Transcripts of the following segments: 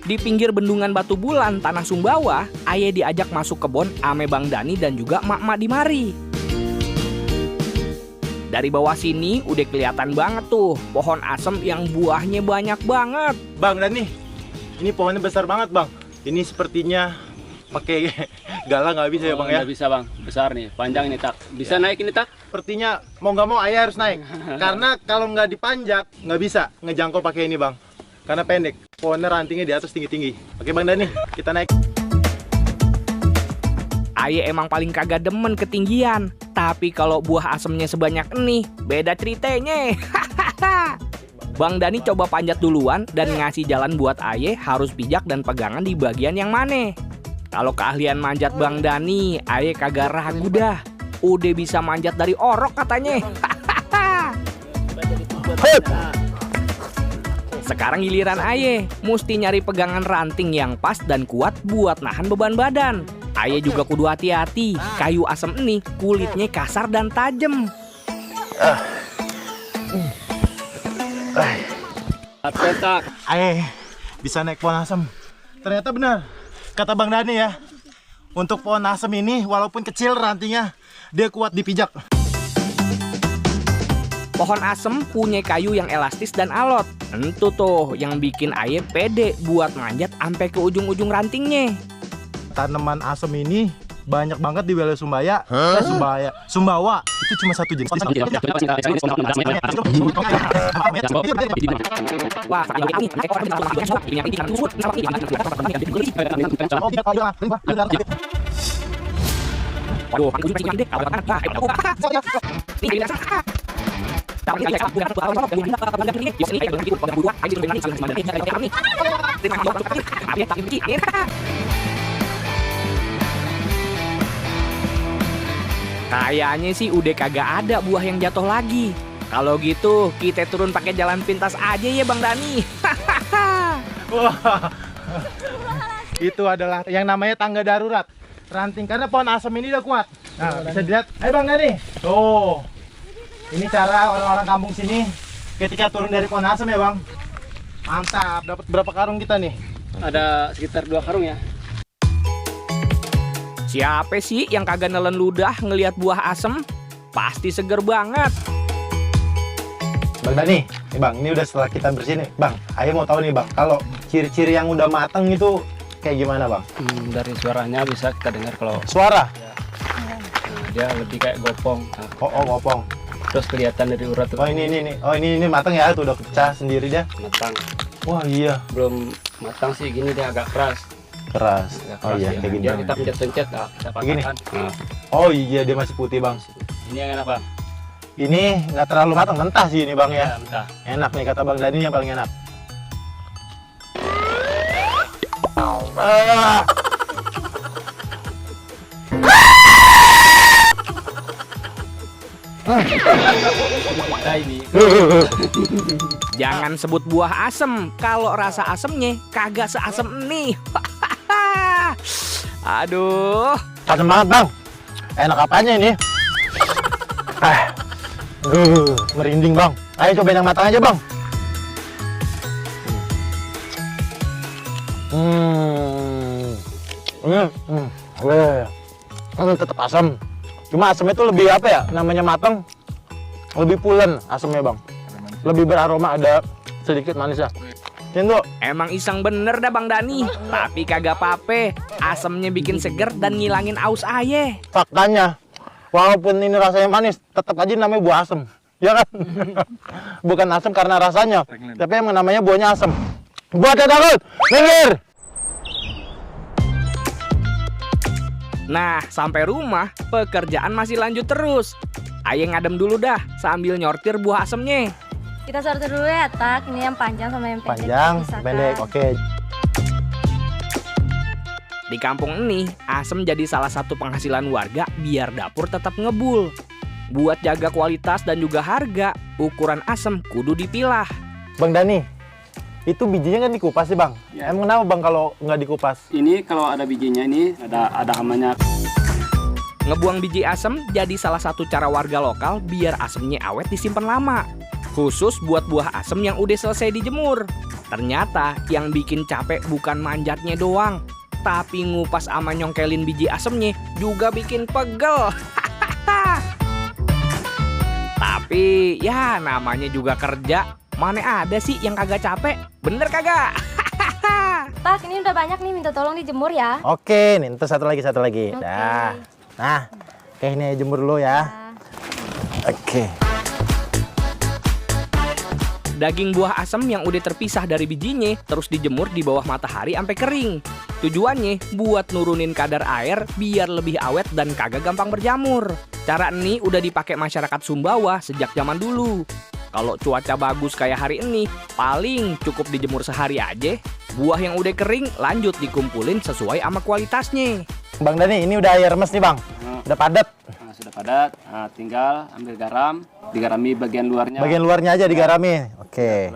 Di pinggir bendungan Batu Bulan, Tanah Sumbawa, Aye diajak masuk kebun ame Bang Dani dan juga mak-mak di mari. Dari bawah sini udah kelihatan banget tuh pohon asem yang buahnya banyak banget. Bang Dani, ini pohonnya besar banget bang. Ini sepertinya pakai galah nggak bisa ya bang ya? Nggak bisa bang, besar nih, panjang ini tak. Bisa naik ini tak? Sepertinya mau nggak mau Ayah harus naik. Karena kalau nggak dipanjat nggak bisa ngejangkau pakai ini bang. Karena pendek, pohonnya rantingnya di atas tinggi-tinggi. Oke Bang Dani, kita naik. Aye emang paling kagak demen ketinggian. Tapi kalau buah asemnya sebanyak ini, beda ceritanya. Bang Dani coba panjat duluan dan ngasih jalan buat Aye harus pijak dan pegangan di bagian yang mana. Kalau keahlian manjat Bang Dani, Aye kagak ragu dah. Udah bisa manjat dari orok katanya. Sekarang giliran Aye, mesti nyari pegangan ranting yang pas dan kuat buat nahan beban badan. Aye juga kudu hati-hati, kayu asem ini kulitnya kasar dan tajam. Tak. Ayah bisa naik pohon asem. Ternyata benar kata Bang Dani ya. Untuk pohon asem ini walaupun kecil rantingnya, dia kuat dipijak. Pohon asem punya kayu yang elastis dan alot. Itu tuh yang bikin Aye pede buat manjat sampai ke ujung-ujung rantingnya. Tanaman asem ini banyak banget di wilayah Sumbawa. Itu cuma satu jenis. Wah, kayaknya sih udah kagak ada buah yang jatuh lagi. Kalau gitu kita turun pakai jalan pintas aja ya Bang Dani. Wah, itu adalah yang namanya tangga darurat ranting karena pohon asem ini udah kuat. Nah, bisa dilihat. Ayo Bang Dani. Tuh. Ini cara orang-orang kampung sini ketika turun dari pohon asem ya Bang. Mantap. Dapat berapa karung kita nih? Ada sekitar 2 karung ya. Siapa sih yang kagak nelen ludah ngelihat buah asem? Pasti seger banget. Bang Dani, nih Bang, ini udah setelah kita bersih nih. Bang, ayo mau tahu nih Bang, kalau ciri-ciri yang udah mateng itu kayak gimana Bang? Dari suaranya bisa kita dengar kalau Suara? ya, dia lebih kayak gopong. Nah, Oh, gopong. terus kelihatan dari urat tuh. Oh ini. Oh ini mateng ya, tuh udah pecah sendiri dia. Matang. Wah iya. Belum matang sih, gini dia agak keras. Keras. Agak Oh keras iya, ya. kayak gini. Dia kita pencet-pencet, nah, kita Begini? patahkan. Nah, Oh iya, dia masih putih Bang. ini yang enak Bang. Ini nggak terlalu matang, mentah sih ini Bang ya. Mentah. Enak nih kata Bang Dani yang paling enak. Ah. Nah, ini. Jangan sebut buah asem kalau rasa asemnya kagak seasem nih. Aduh. Tajam banget Bang. Enak apanya ini? Merinding Bang. Ayo cobain yang matang aja Bang. Tetap asam. Cuma asamnya itu lebih apa ya? Namanya matang, lebih pulen asamnya Bang. Lebih beraroma, ada sedikit manisnya. Itu Emang iseng bener dah Bang Dani. Tapi kagak apa-apa. Asemnya bikin seger dan ngilangin aus Aye. faktanya. Walaupun ini rasanya manis, tetap aja namanya buah asem. Ya kan? Bukan asem karena rasanya, tapi emang namanya buahnya asem. Buat yang takut, minggir! Nah, sampai rumah, pekerjaan masih lanjut terus. Aye ngadem dulu dah sambil nyortir buah asemnya. Kita sortir dulu ya, Tak. Ini yang panjang sama yang pendek. Panjang, Pisahkan. pendek, oke. Di kampung ini, asem jadi salah satu penghasilan warga biar dapur tetap ngebul. Buat jaga kualitas dan juga harga, ukuran asem kudu dipilah. Bang Dani, itu bijinya kan dikupas sih Bang? Ya. Emang kenapa Bang kalau nggak dikupas? Ini kalau ada bijinya ini ada hamanya. Ngebuang biji asem jadi salah satu cara warga lokal biar asemnya awet disimpan lama. Khusus buat buah asem yang udah selesai dijemur. Ternyata yang bikin capek bukan manjatnya doang, tapi ngupas sama nyongkelin biji asemnya juga bikin pegel. Tapi ya namanya juga kerja, mana ada sih yang kagak capek, bener kagak? Tak, ini udah banyak nih, minta tolong dijemur ya. Oke, nih itu satu lagi. Oke. Dah. Nah, oke ini jemur dulu ya. Oke. Daging buah asem yang udah terpisah dari bijinya terus dijemur di bawah matahari sampai kering. Tujuannya buat nurunin kadar air biar lebih awet dan kagak gampang berjamur. Cara ini udah dipakai masyarakat Sumbawa sejak zaman dulu. Kalau cuaca bagus kayak hari ini, paling cukup dijemur sehari aja. Buah yang udah kering lanjut dikumpulin sesuai sama kualitasnya. Bang Dani, ini udah air remes nih Bang. Udah padat. Nah, sudah padat. Nah, tinggal ambil garam, digarami bagian luarnya. Bagian luarnya aja digarami. Oke.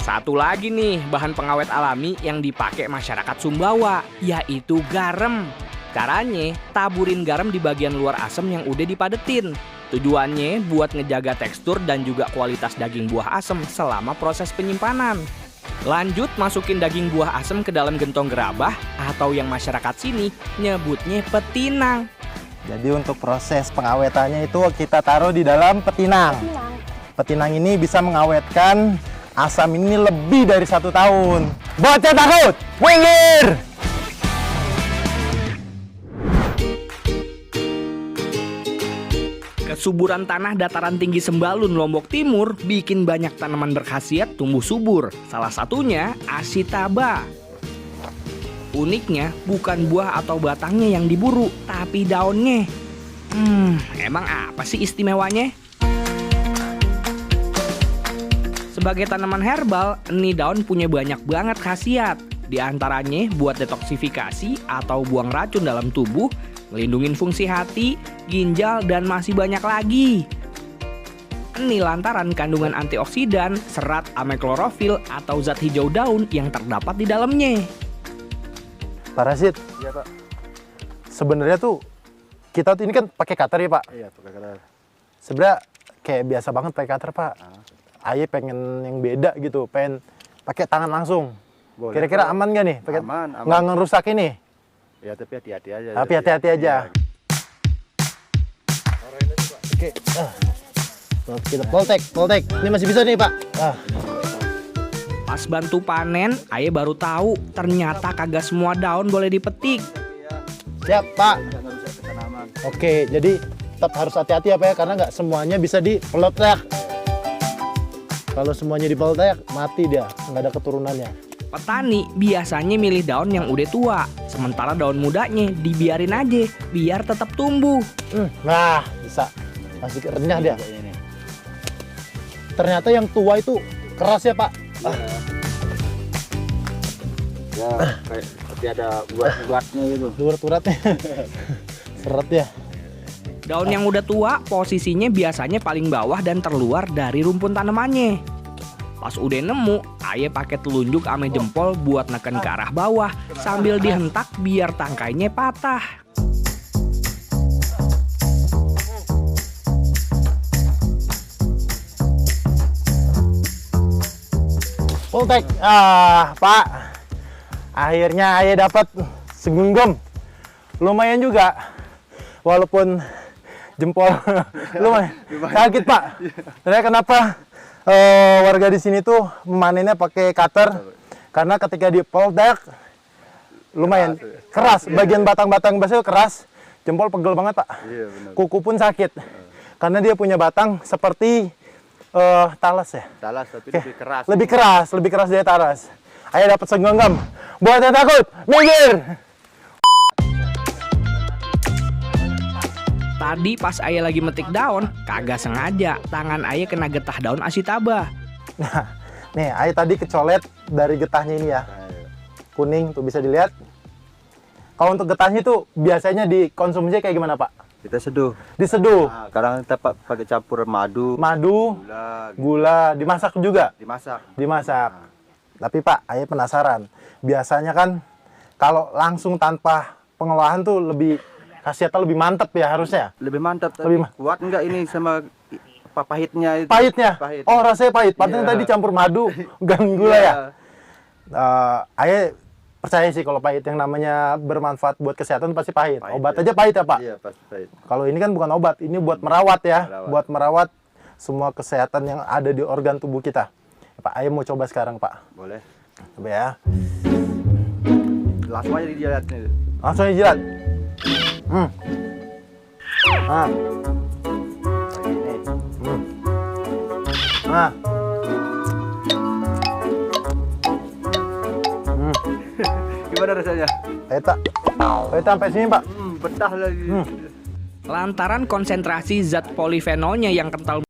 Satu lagi nih bahan pengawet alami yang dipakai masyarakat Sumbawa, yaitu garam. Caranya, taburin garam di bagian luar asem yang udah dipadetin. Tujuannya buat ngejaga tekstur dan juga kualitas daging buah asem selama proses penyimpanan. Lanjut masukin daging buah asem ke dalam gentong gerabah atau yang masyarakat sini nyebutnya petinang. Jadi untuk proses pengawetannya itu kita taruh di dalam petinang. Petinang ini bisa mengawetkan asam ini lebih dari 1 tahun. Bocah takut, minggir! Kesuburan tanah dataran tinggi Sembalun, Lombok Timur bikin banyak tanaman berkhasiat tumbuh subur. Salah satunya asitaba. Uniknya bukan buah atau batangnya yang diburu, tapi daunnya. Emang apa sih istimewanya? Sebagai tanaman herbal, ini daun punya banyak banget khasiat. Di antaranya buat detoksifikasi atau buang racun dalam tubuh, melindungi fungsi hati, ginjal, dan masih banyak lagi. Ini lantaran kandungan antioksidan, serat ameklorofil atau zat hijau daun yang terdapat di dalamnya. Pak Rasid, Iya Pak. sebenarnya tuh kita tuh ini kan pakai cutter ya Pak. Iya pakai cutter. Sebenarnya kayak biasa banget pakai cutter Pak. Aye pengen yang beda gitu, pengen pakai tangan langsung. Boleh, Kira-kira Pak. aman nggak nih? Pakai Aman. nggak ngerusak ini? Ya tapi hati-hati aja. Tapi hati-hati aja. Oke. Kita poltek. Ini masih bisa nih Pak. Pas bantu panen, Aye baru tahu ternyata kagak semua daun boleh dipetik. Siap Pak. Jangan rusak ke tanaman. Oke, jadi tetap harus hati-hati ya Pak ya, karena nggak semuanya bisa dipeltek. Kalau semuanya dipeltek, mati dia, nggak ada keturunannya. Petani biasanya milih daun yang udah tua, sementara daun mudanya dibiarin aja biar tetap tumbuh. Nah, bisa. Masih renyah dia. Kayak ini. Ternyata yang tua itu keras ya Pak. Ya, kayak seperti ada buat-buatnya gitu. Luar turatnya. Seret ya. Daun yang udah tua posisinya biasanya paling bawah dan terluar dari rumpun tanamannya. Pas udah nemu, Aye pakai telunjuk ame jempol buat neken ke arah bawah sambil dihentak biar tangkainya patah. Poltek. Pak. Akhirnya Aye dapat segenggam. Lumayan juga. Walaupun jempol lumayan sakit Pak. Saya kenapa warga di sini tuh memanennya pakai cutter? Karena ketika dipoltek lumayan keras. Bagian batang-batang basah keras. Jempol pegel banget Pak. Iya benar. Kuku pun sakit. Karena dia punya batang seperti talas ya. Talas tapi lebih keras. Lebih keras dari talas. Ayo dapat segenggam. Buat yang takut, minggir. Tadi pas Aye lagi metik daun, kagak sengaja tangan Aye kena getah daun asitaba. Nah, nih Ayo tadi kecolet dari getahnya ini ya. Kuning tuh bisa dilihat. Kalau untuk getahnya itu biasanya dikonsumsi kayak gimana Pak? Kita seduh. Diseduh, Nah, kadang kita pakai campur madu, madu, gula, gitu. gula, dimasak juga. Dimasak. Dimasak. Tapi Pak, Ayo penasaran. Biasanya kan kalau langsung tanpa pengolahan tuh lebih khasiatnya lebih mantep ya harusnya. Lebih mantap tapi Lebih kuat enggak ini sama apa pahitnya itu. Pahitnya? Pahit. Oh, rasanya pahit. Padahal Iya. tadi campur madu, dan gula ya? Ayah percaya sih kalau pahit. Yang namanya bermanfaat buat kesehatan pasti pahit. Pahit, Obat ya. aja pahit ya, Pak? Iya, pasti pahit. Kalau ini kan bukan obat, ini buat merawat ya. Merawat. Buat merawat semua kesehatan yang ada di organ tubuh kita. Pak, ayah mau coba sekarang, Pak. Boleh. Coba ya. Langsung aja dijilat nih. Langsung aja jilat. Nah. Ini. Nah. Gimana rasanya? Pahit sampai sini, Pak. Betah lagi. Lantaran konsentrasi zat polifenolnya yang kental